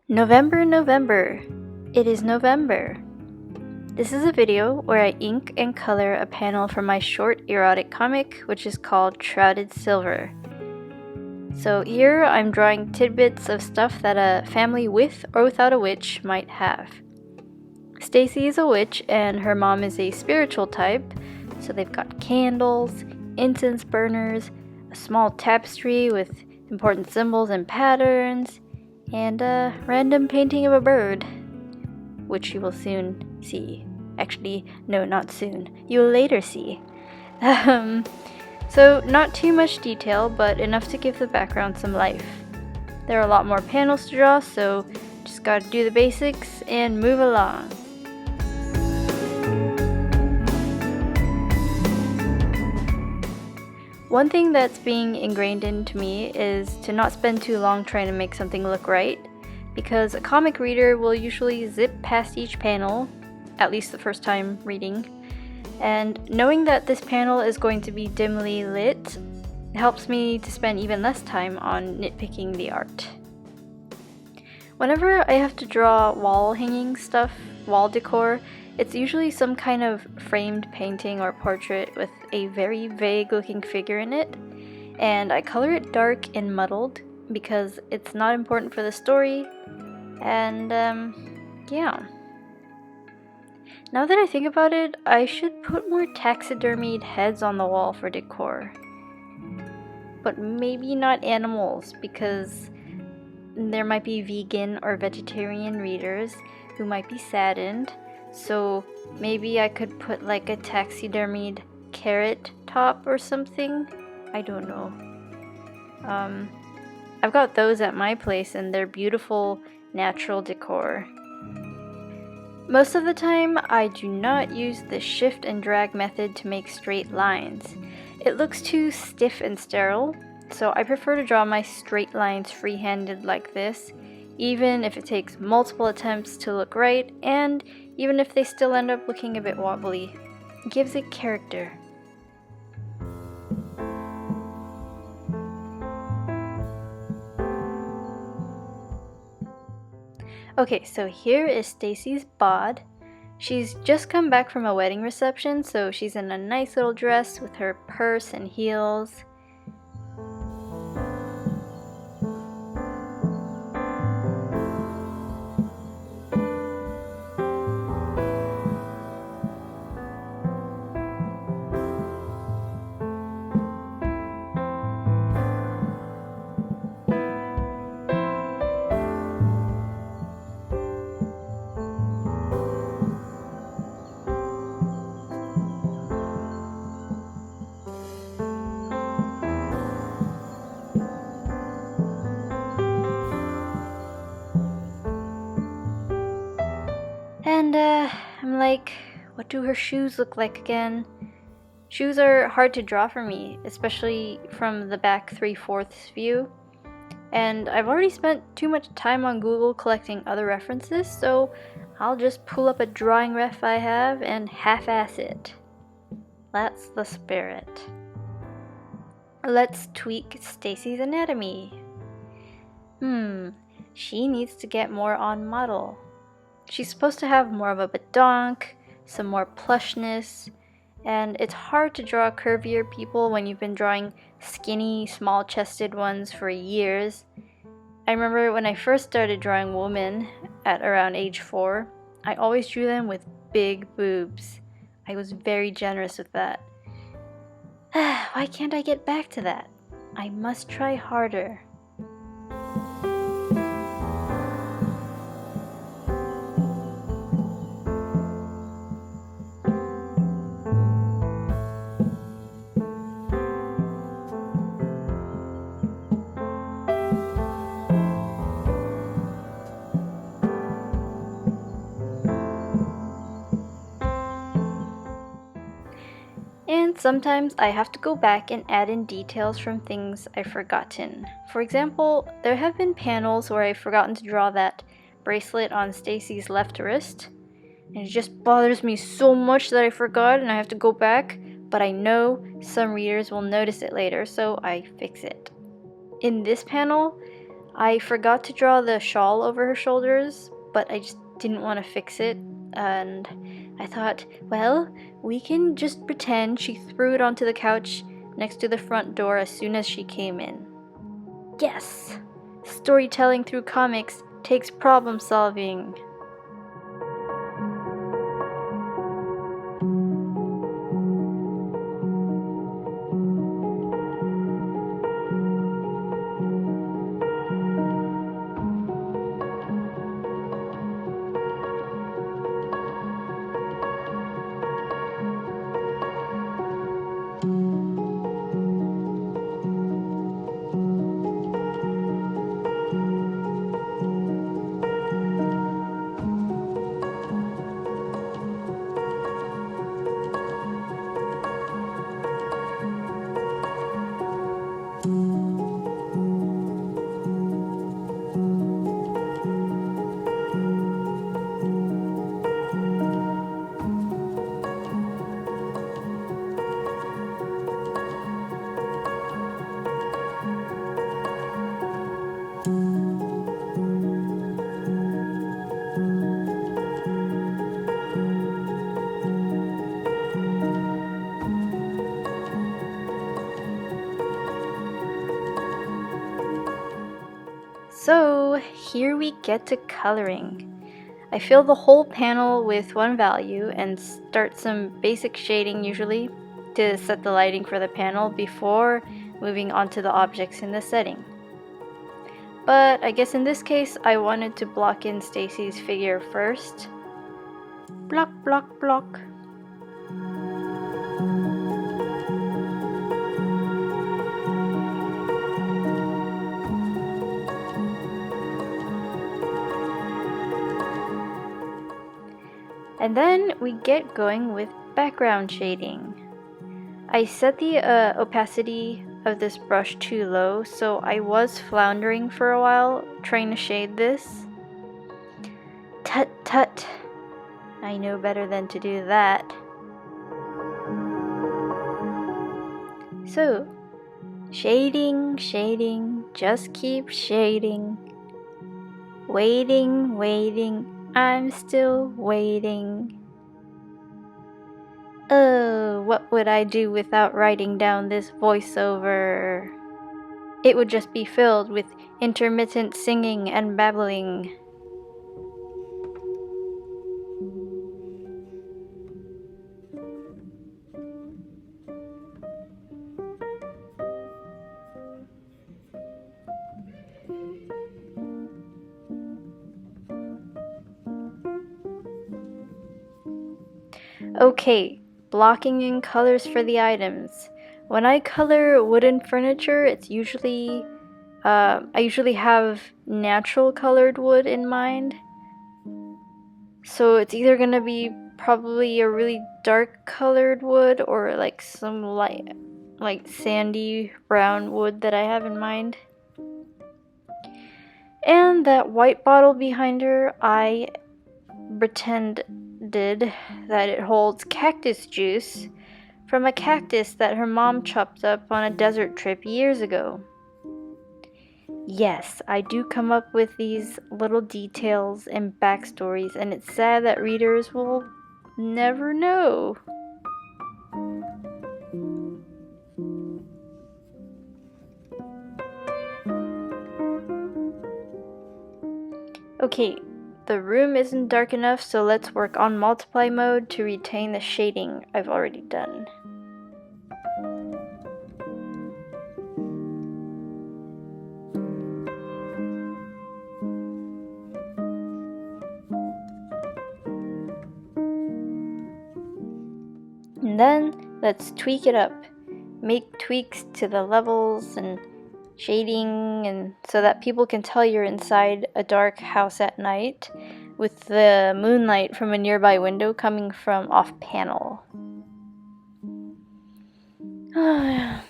November, November. It is November. This is a video where I ink and color a panel from my short erotic comic, which is called Shrouded Silver. So here I'm drawing tidbits of stuff that a family with or without a witch might have. Stacy is a witch and her mom is a spiritual type, so they've got candles, incense burners, a small tapestry with important symbols and patterns, and a random painting of a bird, which you will soon see. Actually, no, not soon. You will later see. So not too much detail, but enough to give the background some life. There are a lot more panels to draw, so just gotta do the basics and move along. One thing that's being ingrained into me is to not spend too long trying to make something look right, because a comic reader will usually zip past each panel, at least the first time reading, and knowing that this panel is going to be dimly lit helps me to spend even less time on nitpicking the art. Whenever I have to draw wall hanging stuff, wall decor, it's usually some kind of framed painting or portrait with a very vague looking figure in it, and I color it dark and muddled because it's not important for the story, and yeah. Now that I think about it, I should put more taxidermied heads on the wall for decor. But maybe not animals, because there might be vegan or vegetarian readers who might be saddened. So maybe I could put like a taxidermied carrot top or something? I don't know. I've got those at my place and they're beautiful natural decor. Most of the time, I do not use the shift and drag method to make straight lines. It looks too stiff and sterile, so I prefer to draw my straight lines free-handed like this, even if it takes multiple attempts to look right, and even if they still end up looking a bit wobbly. It gives it character. Okay, so here is Stacy's bod. She's just come back from a wedding reception, so she's in a nice little dress with her purse and heels. And I'm like, what do her shoes look like again? Shoes are hard to draw for me, especially from the back 3/4 view. And I've already spent too much time on Google collecting other references, so I'll just pull up a drawing ref I have and half-ass it. That's the spirit. Let's tweak Stacy's anatomy. She needs to get more on model. She's supposed to have more of a badonk, some more plushness, and it's hard to draw curvier people when you've been drawing skinny, small-chested ones for years. I remember when I first started drawing women at around age 4, I always drew them with big boobs. I was very generous with that. Why can't I get back to that? I must try harder. And sometimes I have to go back and add in details from things I've forgotten. For example, there have been panels where I've forgotten to draw that bracelet on Stacy's left wrist, and it just bothers me so much that I forgot and I have to go back, but I know some readers will notice it later, so I fix it. In this panel, I forgot to draw the shawl over her shoulders, but I just didn't want to fix it, and I thought, well, we can just pretend she threw it onto the couch next to the front door as soon as she came in. Yes! Storytelling through comics takes problem solving. So here we get to coloring. I fill the whole panel with one value and start some basic shading usually to set the lighting for the panel before moving on to the objects in the setting. But I guess in this case I wanted to block in Stacy's figure first. Block, block, block. And then we get going with background shading. I set the opacity of this brush too low, so I was floundering for a while trying to shade this. Tut tut. I know better than to do that. So, shading, shading, just keep shading. Waiting, waiting, I'm still waiting. Oh, what would I do without writing down this voiceover? It would just be filled with intermittent singing and babbling. Okay, blocking in colors for the items. When I color wooden furniture, it's usually I usually have natural colored wood in mind. So it's either gonna be probably a really dark colored wood or like some light, like sandy brown wood that I have in mind. And that white bottle behind her, I pretended that it holds cactus juice from a cactus that her mom chopped up on a desert trip years ago. Yes, I do come up with these little details and backstories, and it's sad that readers will never know. Okay, the room isn't dark enough, so let's work on multiply mode to retain the shading I've already done. And then let's tweak it up. Make tweaks to the levels and shading, and so that people can tell you're inside a dark house at night with the moonlight from a nearby window coming from off panel.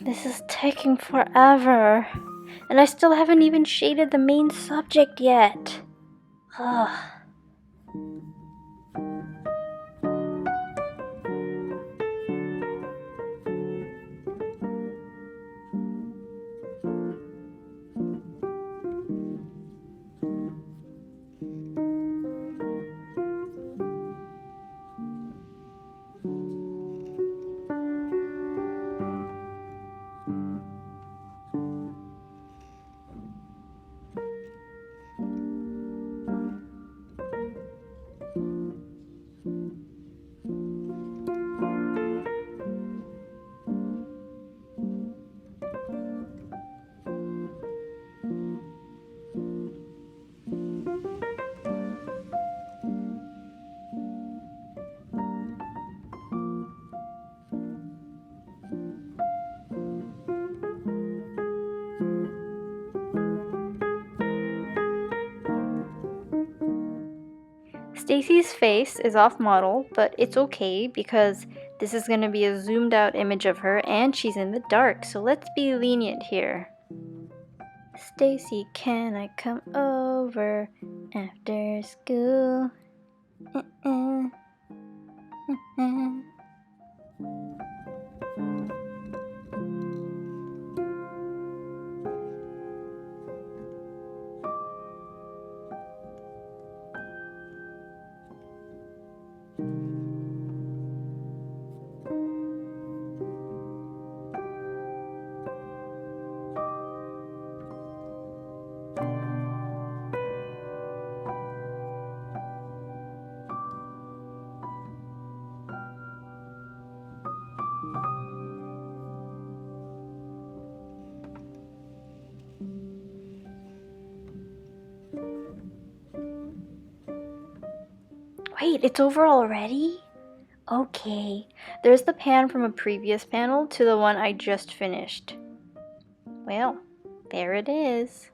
This is taking forever, and I still haven't even shaded the main subject yet. Ugh. Stacy's face is off model, but it's okay because this is going to be a zoomed out image of her and she's in the dark, so let's be lenient here. Stacy, can I come over after school? Wait, it's over already? Okay, there's the pan from a previous panel to the one I just finished. Well, there it is.